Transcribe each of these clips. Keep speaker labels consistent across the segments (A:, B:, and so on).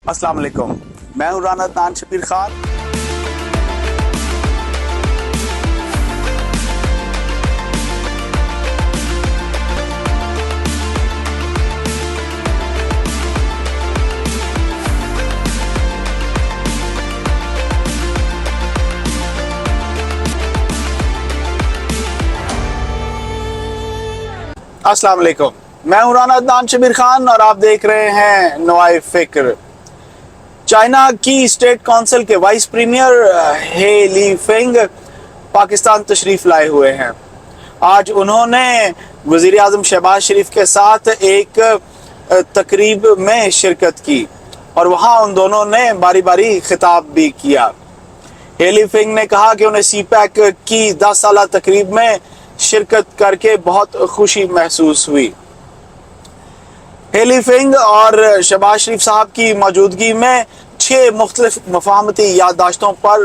A: السلام علیکم، میں ہوں رانا عدنان شبیر خان۔ السلام علیکم، میں ہوں رانا عدنان شبیر خان اور آپ دیکھ رہے ہیں نوائے فکر۔ چائنا کی اسٹیٹ کونسل کے وائس پریمیئر ہے لی فینگ پاکستان تشریف لائے ہوئے ہیں۔ آج انہوں نے وزیر اعظم شہباز شریف کے ساتھ ایک تقریب میں شرکت کی اور وہاں ان دونوں نے باری باری خطاب بھی کیا۔ ہے لی فینگ نے کہا کہ انہیں سی پیک کی 10 سالہ تقریب میں شرکت کر کے بہت خوشی محسوس ہوئی۔ ہے لی فینگ اور شہباز شریف صاحب کی موجودگی میں 6 مختلف مفاہمتی یادداشتوں پر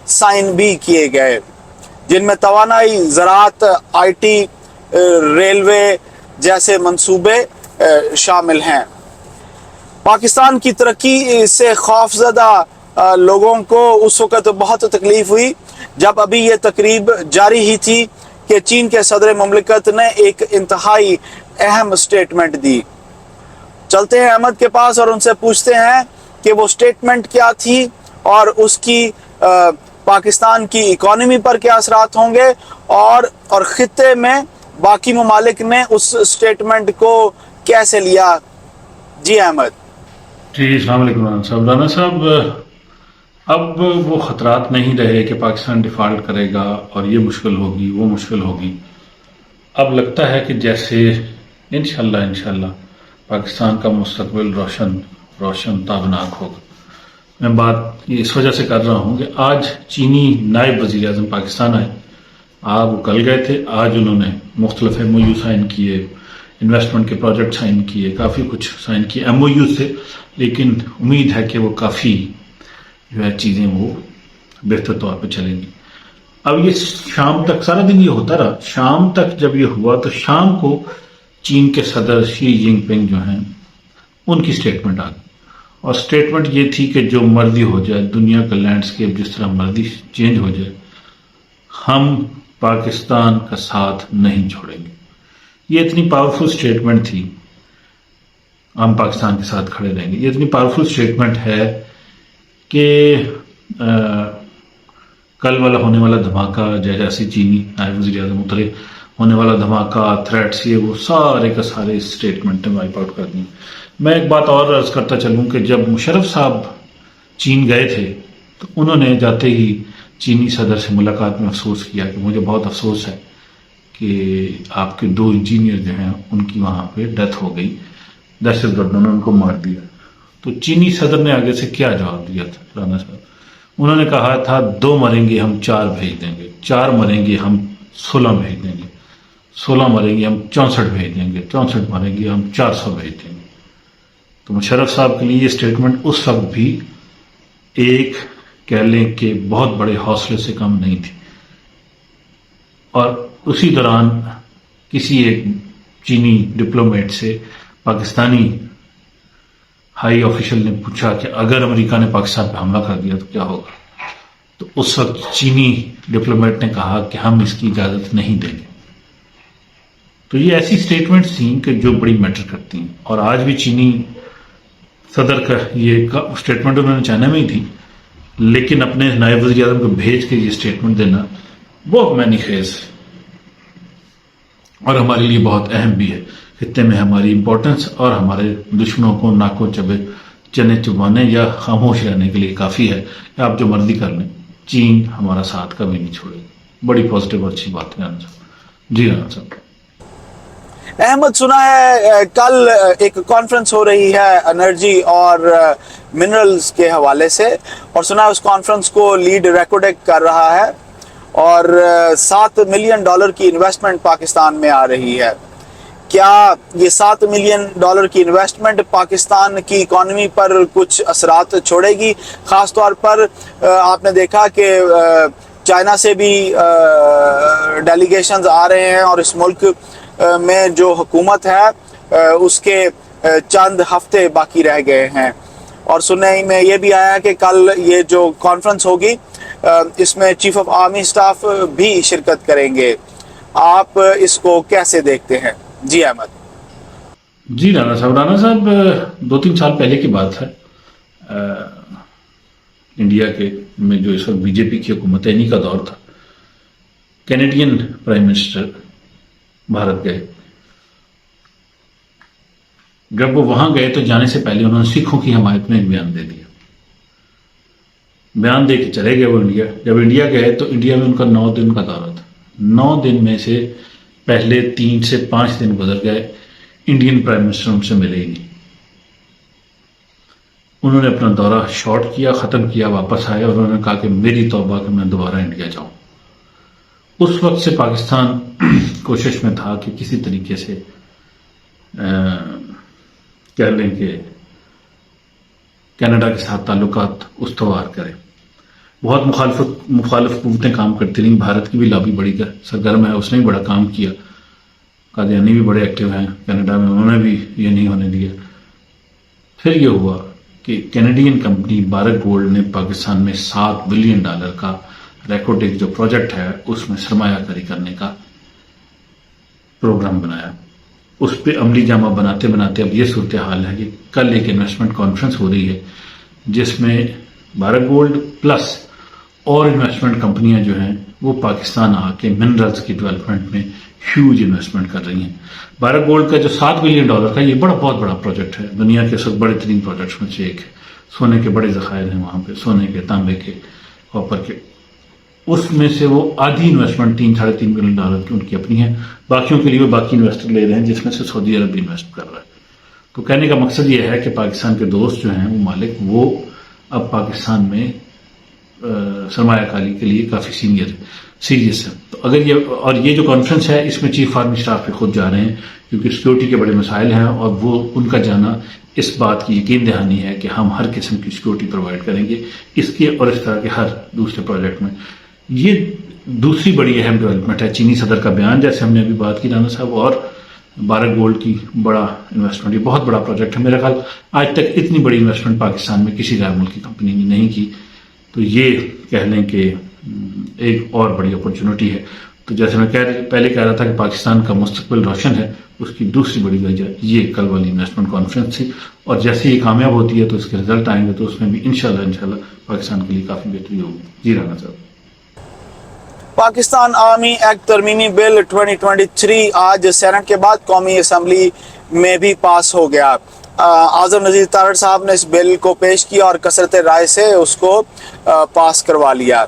A: سائن بھی کیے گئے، جن میں توانائی، زراعت، آئی ٹی، ریلوے جیسے منصوبے شامل ہیں۔ پاکستان کی ترقی سے خوفزدہ لوگوں کو اس وقت بہت تکلیف ہوئی جب ابھی یہ تقریب جاری ہی تھی کہ چین کے صدر مملکت نے ایک انتہائی اہم سٹیٹمنٹ دی۔ چلتے ہیں احمد کے پاس اور ان سے پوچھتے ہیں کہ وہ سٹیٹمنٹ کیا تھی اور اس کی پاکستان کی اکانومی پر کیا اثرات ہوں گے اور خطے میں باقی ممالک نے اس سٹیٹمنٹ کو کیسے لیا۔ جی احمد۔
B: جی السلام علیکم رانا صاحب، اب وہ خطرات نہیں رہے کہ پاکستان ڈیفالٹ کرے گا اور یہ مشکل ہوگی وہ مشکل ہوگی۔ اب لگتا ہے کہ جیسے انشاءاللہ پاکستان کا مستقبل روشن تابناک ہوگا۔ میں بات اس وجہ سے کر رہا ہوں کہ آج چینی نائب وزیر اعظم پاکستان آئے، وہ کل گئے تھے، آج انہوں نے مختلف ایم او یو سائن کیے، انویسٹمنٹ کے پروجیکٹ سائن کیے، کافی کچھ سائن کیے ایم او یو سے، لیکن امید ہے کہ وہ کافی جو ہے چیزیں وہ بہتر طور پہ چلیں گی۔ اب یہ شام تک سارا دن یہ ہوتا رہا، شام تک جب یہ ہوا تو شام کو چین کے صدر شی جن پنگ جو ہیں ان کی سٹیٹمنٹ آ گئی، اور سٹیٹمنٹ یہ تھی کہ جو مرضی ہو جائے، دنیا کا لینڈسکیپ جس طرح مرضی چینج ہو جائے، ہم پاکستان کا ساتھ نہیں چھوڑیں گے۔ یہ اتنی پاورفل سٹیٹمنٹ تھی، ہم پاکستان کے ساتھ کھڑے رہیں گے۔ یہ اتنی پاورفل سٹیٹمنٹ ہے کہ کل والا ہونے والا دھماکہ، جیسے چینی نائب وزیر اعظم اترے، ہونے والا دھماکہ، تھریٹس، یہ وہ سارے کا سارے اسٹیٹمنٹ نے وائپ آؤٹ کر دیں۔ میں ایک بات اور عرض کرتا چلوں کہ جب مشرف صاحب چین گئے تھے تو انہوں نے جاتے ہی چینی صدر سے ملاقات میں افسوس کیا کہ مجھے بہت افسوس ہے کہ آپ کے 2 انجینئر جو ہیں ان کی وہاں پہ ڈیتھ ہو گئی، دہشت گردوں نے ان کو مار دیا۔ تو چینی صدر نے آگے سے کیا جواب دیا تھا رانا صاحب؟ انہوں نے کہا تھا 2 مریں گے ہم 4 بھیج دیں گے، 4 مریں گے ہم 16 بھیج دیں گے، 16 مریں گے ہم 64 بھیج دیں گے، 64 مریں گے ہم 400 بھیج دیں گے۔ تو مشرف صاحب کے لیے یہ سٹیٹمنٹ اس وقت بھی ایک کہہ لیں کہ بہت بڑے حوصلے سے کم نہیں تھی، اور اسی دوران کسی ایک چینی ڈپلومیٹ سے پاکستانی ہائی آفیشل نے پوچھا کہ اگر امریکہ نے پاکستان پہ حملہ کر دیا تو کیا ہوگا؟ تو اس وقت چینی ڈپلومیٹ نے کہا کہ ہم اس کی اجازت نہیں دیں گے۔ تو یہ ایسی سٹیٹمنٹس تھیں کہ جو بڑی میٹر کرتی ہیں، اور آج بھی چینی صدر کا یہ سٹیٹمنٹ انہوں نے چائنا میں ہی تھی، لیکن اپنے نائب وزیر اعظم کو بھیج کے یہ سٹیٹمنٹ دینا بہت معنی خیز ہے اور ہمارے لیے بہت اہم بھی ہے۔ خطے میں ہماری امپورٹنس اور ہمارے دشمنوں کو ناکوں چنے چبانے یا خاموش رہنے کے لیے کافی ہے کہ آپ جو مرضی کر لیں، چین ہمارا ساتھ کبھی نہیں چھوڑے گا۔ بڑی پازیٹیو اور اچھی بات ہے رانا صاحب۔ جی رانا صاحب۔
A: احمد، سنا ہے کل ایک کانفرنس ہو رہی ہے انرجی اور منرلز کے حوالے سے، اور سنا ہے اس کانفرنس کو لیڈ ریکوڈیک کر رہا ہے اور $7 ملین کی انویسٹمنٹ پاکستان میں آ رہی ہے۔ کیا یہ $7 ملین کی انویسٹمنٹ پاکستان کی اکانومی پر کچھ اثرات چھوڑے گی؟ خاص طور پر آپ نے دیکھا کہ چائنا سے بھی ڈیلیگیشنز آ رہے ہیں اور اس ملک میں جو حکومت ہے اس کے چند ہفتے باقی رہ گئے ہیں۔ اور سننے میں یہ بھی آیا کہ کل یہ جو کانفرنس ہوگی اس میں چیف آف آرمی سٹاف بھی شرکت کریں گے. آپ اس کو کیسے دیکھتے ہیں؟ جی احمد.
B: جی رانا صاحب 2-3 سال پہلے کی بات ہے. انڈیا کے میں جو اس وقت بی جے پی کی حکومت ہے انہی کا دور تھا. کینیڈین پرائم منسٹر بھارت گئے. جب وہ وہاں گئے تو جانے سے پہلے انہوں نے سکھوں کی حمایت میں ایک بیان دے دیا. بیان دے کے چلے گئے وہ انڈیا. جب انڈیا گئے تو انڈیا میں ان کا 9 دن کا دورہ تھا. 9 دن میں سے پہلے 3 سے 5 دن گزر گئے, انڈین پرائم منسٹر ان سے ملے ہی نہیں. انہوں نے اپنا دورہ شارٹ کیا, ختم کیا, واپس آئے اور انہوں نے کہا کہ میری توبہ کہ میں دوبارہ انڈیا جاؤں. اس وقت سے پاکستان کوشش میں تھا کہ کسی طریقے سے کہہ لیں کہ کینیڈا کے ساتھ تعلقات استوار کرے. بہت مخالف قوتیں کام کرتی رہیں. بھارت کی بھی لابی بڑی سرگرم ہے, اس نے بھی بڑا کام کیا. قادیانی بھی بڑے ایکٹیو ہیں کینیڈا میں, انہوں نے بھی یہ نہیں ہونے دیا. پھر یہ ہوا کہ کینیڈین کمپنی بھارت گولڈ نے پاکستان میں $7 بلین کا ریکارڈ جو پروجیکٹ ہے اس میں سرمایہ کاری کرنے کا پروگرام بنایا. اس پہ عملی جامہ بناتے بناتے اب یہ صورتحال ہے کہ کل ایک انویسٹمنٹ کانفرنس ہو رہی ہے جس میں بھارت گولڈ پلس اور انویسٹمنٹ کمپنیاں جو ہیں وہ پاکستان آ کے منرلز کی ڈیولپمنٹ میں ہیوج انویسٹمنٹ کر رہی ہیں. بھارت گولڈ کا جو $7 بلین کا یہ بہت بڑا پروجیکٹ ہے, دنیا کے سب بڑے ترین پروجیکٹس میں سے ایک ہے. سونے کے بڑے ذخائر ہیں وہاں پہ, سونے کے, تانبے کے, کاپر کے. اس میں سے وہ آدھی انویسٹمنٹ $3-3.5 بلین کی ان کی اپنی ہے. باقیوں کے لیے وہ باقی انویسٹر لے رہے ہیں جس میں سے سعودی عرب بھی انویسٹ کر رہا ہے. تو کہنے کا مقصد یہ ہے کہ پاکستان کے دوست جو ہیں وہ مالک وہ اب پاکستان میں سرمایہ کاری کے لیے کافی سیریس ہے. تو اگر یہ جو کانفرنس ہے اس میں چیف آرمی اسٹاف پہ خود جا رہے ہیں کیونکہ سیکورٹی کے بڑے مسائل ہیں اور وہ ان کا جانا اس بات کی یقین دہانی ہے کہ ہم ہر قسم کی سیکورٹی پرووائڈ کریں گے اس کے اور اس طرح کے ہر دوسرے پروجیکٹ میں. یہ دوسری بڑی اہم ڈیولپمنٹ ہے. چینی صدر کا بیان جیسے ہم نے ابھی بات کی رانا صاحب, اور بھارت گولڈ کی بڑا انویسٹمنٹ, یہ بہت بڑا پروجیکٹ ہے. میرا خیال آج تک اتنی بڑی انویسٹمنٹ پاکستان میں کسی غیر ملکی کمپنی نے نہیں کی. تو یہ کہہ لیں کہ ایک اور بڑی اپرچونٹی ہے. تو جیسے میں پہلے کہہ رہا تھا کہ پاکستان کا مستقبل روشن ہے, اس کی دوسری بڑی وجہ یہ کل والی انویسٹمنٹ کانفرنس تھی. اور جیسے یہ کامیاب ہوتی ہے تو اس کے رزلٹ آئیں گے تو اس میں بھی انشاءاللہ پاکستان کے لیے کافی بہتری ہوگی. جی رانا صاحب.
A: پاکستان آرمی ایکٹ ترمیمی بل 2023 آج سینٹ کے بعد قومی اسمبلی میں بھی پاس ہو گیا. اعظم نذیر تارڑ صاحب نے اس بل کو پیش کیا اور کثرت رائے سے اس کو پاس کروا لیا.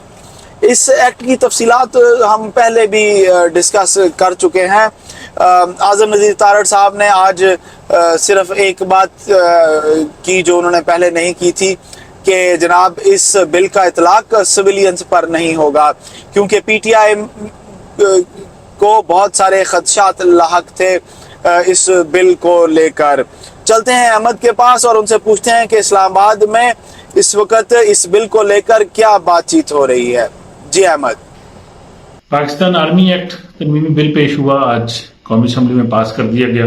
A: اس ایکٹ کی تفصیلات ہم پہلے بھی ڈسکس کر چکے ہیں. اعظم نذیر تارڑ صاحب نے آج صرف ایک بات کی جو انہوں نے پہلے نہیں کی تھی کہ جناب اس بل کا اطلاق سویلینز پر نہیں ہوگا, کیونکہ پی ٹی آئی کو بہت سارے خدشات لاحق تھے اس بل کو لے کر. چلتے ہیں احمد کے پاس اور ان سے پوچھتے ہیں کہ اسلام آباد میں اس وقت اس بل کو لے کر کیا بات چیت ہو رہی ہے. جی احمد.
B: پاکستان آرمی ایکٹ ترمیمی بل پیش ہوا, آج قومی اسمبلی میں پاس کر دیا گیا.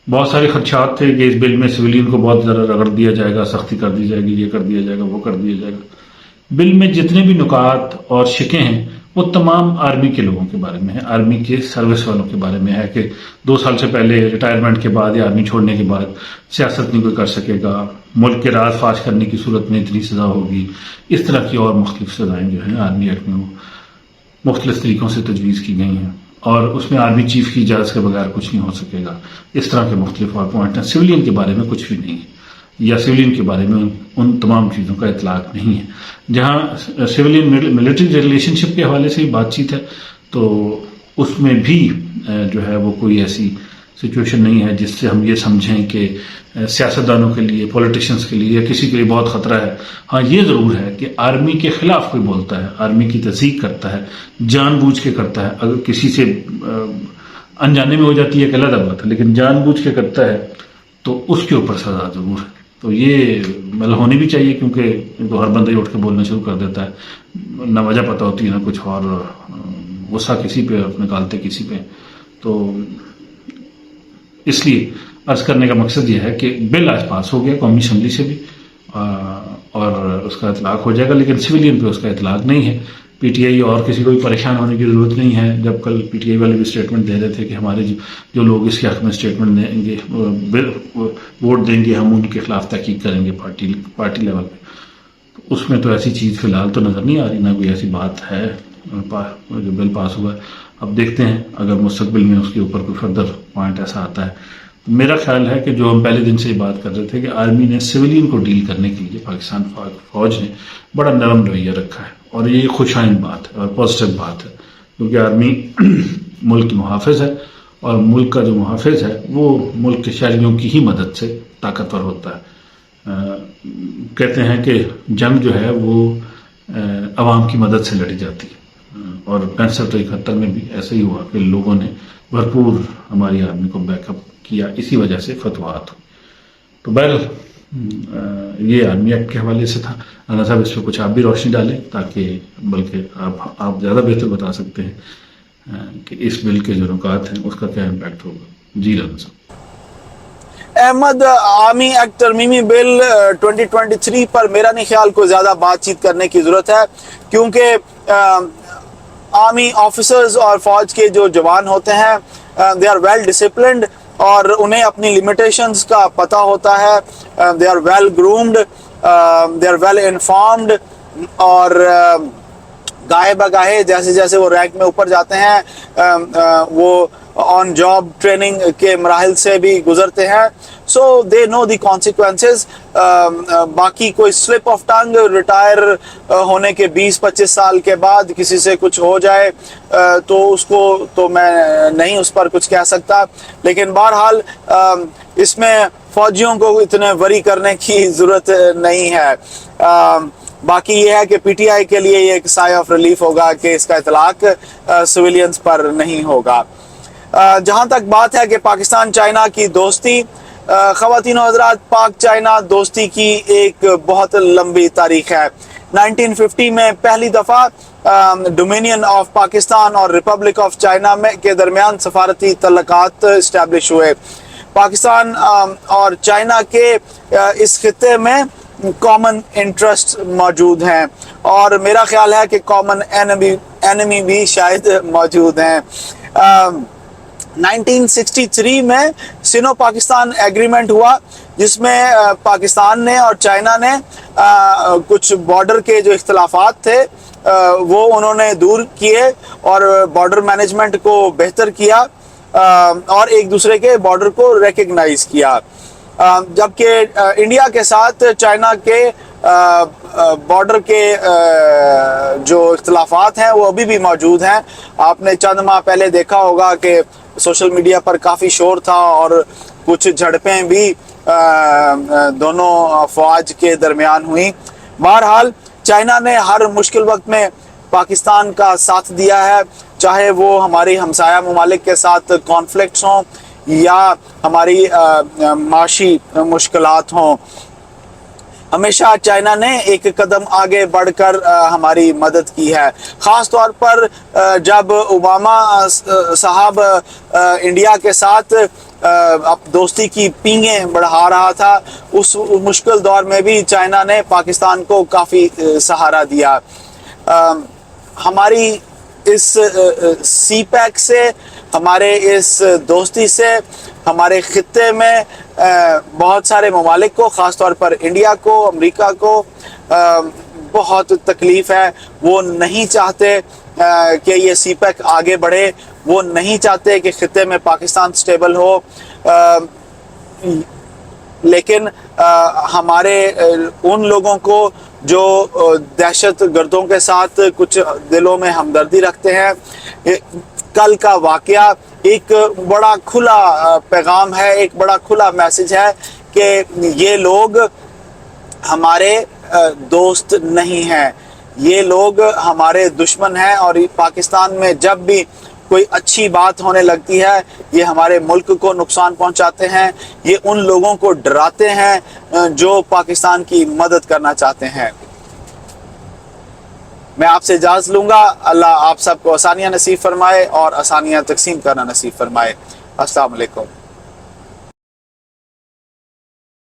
B: بہت سارے خدشات تھے کہ اس بل میں سویلین کو بہت زیادہ رگڑ دیا جائے گا, سختی کر دی جائے گی, یہ کر دیا جائے گا, وہ کر دیا جائے گا. بل میں جتنے بھی نکات اور شکیں ہیں وہ تمام آرمی کے لوگوں کے بارے میں ہے, آرمی کے سروس والوں کے بارے میں ہے کہ 2 سال سے پہلے ریٹائرمنٹ کے بعد یا آرمی چھوڑنے کے بعد سیاست نہیں کوئی کر سکے گا, ملک کے راز فاش کرنے کی صورت میں اتنی سزا ہوگی. اس طرح کی اور مختلف سزائیں جو ہیں آرمی ایکٹ میں وہ مختلف طریقوں سے تجویز کی گئی ہیں, اور اس میں آرمی چیف کی اجازت کے بغیر کچھ نہیں ہو سکے گا. اس طرح کے مختلف اور پوائنٹ ہیں. سویلین کے بارے میں کچھ بھی نہیں ہے, یا سویلین کے بارے میں ان تمام چیزوں کا اطلاق نہیں ہے. جہاں سویلین ملٹری ریلیشن شپ کے حوالے سے بات چیت ہے تو اس میں بھی جو ہے وہ کوئی ایسی سچویشن نہیں ہے جس سے ہم یہ سمجھیں کہ سیاستدانوں کے لیے, پولیٹیشینس کے لیے یا کسی کے لیے بہت خطرہ ہے. ہاں یہ ضرور ہے کہ آرمی کے خلاف کوئی بولتا ہے, آرمی کی تصدیق کرتا ہے, جان بوجھ کے کرتا ہے. اگر کسی سے انجانے میں ہو جاتی ہے ایک علیحدہ بات ہے, لیکن جان بوجھ کے کرتا ہے تو اس کے اوپر سزا ضرور ہے. تو یہ مطلب ہونی بھی چاہیے, کیونکہ ہر بندہ ہی اٹھ کے بولنا شروع کر دیتا ہے, نہ وجہ پتہ ہوتی ہے نہ کچھ, اور غصہ کسی پہ نکالتے کسی پہ. تو اس لیے عرض کرنے کا مقصد یہ ہے کہ بل آج پاس ہو گیا قومی اسمبلی سے بھی, اور اس کا اطلاق ہو جائے گا، لیکن سویلین پہ اس کا اطلاق نہیں ہے۔ پی ٹی آئی اور کسی کو بھی پریشان ہونے کی ضرورت نہیں ہے۔ جب کل پی ٹی آئی والے بھی اسٹیٹمنٹ دے رہے تھے کہ ہمارے جو لوگ اس کے حق میں اسٹیٹمنٹ دیں گے، ووٹ دیں گے، ہم ان کے خلاف تحقیق کریں گے پارٹی لیول پہ، تو اس میں تو ایسی چیز فی الحال تو نظر نہیں آ رہی، نہ کوئی ایسی بات ہے جو بل پاس ہوا ہے۔ اب دیکھتے ہیں اگر مستقبل میں اس کے اوپر کوئی فردر پوائنٹ ایسا آتا ہے۔ میرا خیال ہے کہ جو ہم پہلے دن سے یہ بات کر رہے تھے کہ آرمی نے سویلین کو ڈیل کرنے کے لیے پاکستان فوج نے بڑا نرم رویہ رکھا ہے، اور یہ خوش آئند بات ہے اور پازیٹیو بات ہے، کیونکہ آرمی ملک کی محافظ ہے، اور ملک کا جو محافظ ہے وہ ملک کے شہریوں کی ہی مدد سے طاقتور ہوتا ہے۔ کہتے ہیں کہ جنگ جو ہے وہ عوام کی مدد سے لڑی جاتی ہے، اور 65-71 میں بھی ایسا ہی ہوا کہ لوگوں نے بھرپور ہماری آرمی کو بیک اپ کیا، اسی وجہ سے فتوحات ہوئی۔ تو بہرحال یہ آرمی ایکٹ کے حوالے سے تھا۔ رانا صاحب اس پہ کچھ آپ بھی روشنی ڈالیں، تاکہ بلکہ آپ زیادہ بہتر بتا سکتے ہیں کہ اس بل کے جو نکات ہیں اس کا کیا امپیکٹ ہوگا۔ جی رانا صاحب۔
A: احمد، آرمی ایکٹ ترمیمی بل 2023 پر میرا نہیں خیال کو زیادہ بات چیت کرنے کی ضرورت ہے، کیونکہ آرمی آفیسرز اور فوج کے جو جوان ہوتے ہیں دے آر ویل ڈسپلنڈ، اور انہیں اپنی لمیٹیشنز کا پتہ ہوتا ہے، they are well groomed, they are well informed, اور گاہے بگاہے جیسے جیسے وہ رینک میں اوپر جاتے ہیں وہ آن جاب ٹریننگ کے مراحل سے بھی گزرتے ہیں، سو دے نو دی کانسیکوینسز۔ باقی کوئی سلپ آف ٹنگ ریٹائر ہونے کے 20-25 سال کے بعد کسی سے کچھ ہو جائے تو اس کو تو میں نہیں اس پر کچھ کہہ سکتا، لیکن بہرحال اس میں فوجیوں کو اتنے وری کرنے کی ضرورت نہیں ہے۔ باقی یہ ہے کہ پی ٹی آئی کے لیے یہ ایک سائے آف ریلیف ہوگا کہ اس کا اطلاق سویلینز پر نہیں ہوگا۔ جہاں تک بات ہے کہ پاکستان چائنا کی دوستی، خواتین و حضرات، پاک چائنا دوستی کی ایک بہت لمبی تاریخ ہے۔ 1950 میں پہلی دفعہ ڈومینین آف پاکستان اور ریپبلک آف چائنا کے درمیان سفارتی تعلقات اسٹیبلش ہوئے۔ پاکستان اور چائنا کے اس خطے میں کامن انٹرسٹ موجود ہیں، اور میرا خیال ہے کہ کامن اینمی بھی شاید موجود ہیں۔ 1963 میں سینو پاکستان ایگریمنٹ ہوا، جس میں پاکستان نے اور چائنا نے کچھ بارڈر کے جو اختلافات تھے وہ انہوں نے دور کیے اور بارڈر مینجمنٹ کو بہتر کیا، اور ایک دوسرے کے بارڈر کو ریکگنائز کیا۔ جبکہ انڈیا کے ساتھ چائنا کے بارڈر کے جو اختلافات ہیں وہ ابھی بھی موجود ہیں۔ آپ نے چند ماہ پہلے دیکھا ہوگا کہ سوشل میڈیا پر کافی شور تھا، اور کچھ جھڑپیں بھی دونوں افواج کے درمیان ہوئیں۔ بہرحال چائنا نے ہر مشکل وقت میں پاکستان کا ساتھ دیا ہے، چاہے وہ ہماری ہمسایہ ممالک کے ساتھ کانفلکٹس ہوں یا ہماری معاشی مشکلات ہوں۔ ہمیشہ چائنا نے ایک قدم آگے بڑھ کر ہماری مدد کی ہے، خاص طور پر جب اوباما صاحب انڈیا کے ساتھ دوستی کی پینگیں بڑھا رہا تھا، اس مشکل دور میں بھی چائنا نے پاکستان کو کافی سہارا دیا۔ ہماری اس سی پیک سے، ہمارے اس دوستی سے ہمارے خطے میں بہت سارے ممالک کو، خاص طور پر انڈیا کو، امریکہ کو بہت تکلیف ہے۔ وہ نہیں چاہتے کہ یہ سی پیک آگے بڑھے، وہ نہیں چاہتے کہ خطے میں پاکستان سٹیبل ہو، لیکن ہمارے ان لوگوں کو جو دہشت گردوں کے ساتھ کچھ دلوں میں ہمدردی رکھتے ہیں، کل کا واقعہ ایک بڑا کھلا پیغام ہے، ایک بڑا کھلا میسج ہے کہ یہ لوگ ہمارے دوست نہیں ہیں، یہ لوگ ہمارے دشمن ہیں، اور پاکستان میں جب بھی کوئی اچھی بات ہونے لگتی ہے یہ ہمارے ملک کو نقصان پہنچاتے ہیں، یہ ان لوگوں کو ڈراتے ہیں جو پاکستان کی مدد کرنا چاہتے ہیں۔ میں آپ سے اجازت لوں گا۔ اللہ آپ سب کو آسانیاں نصیب فرمائے اور آسانیاں تقسیم کرنا نصیب فرمائے۔ السلام علیکم۔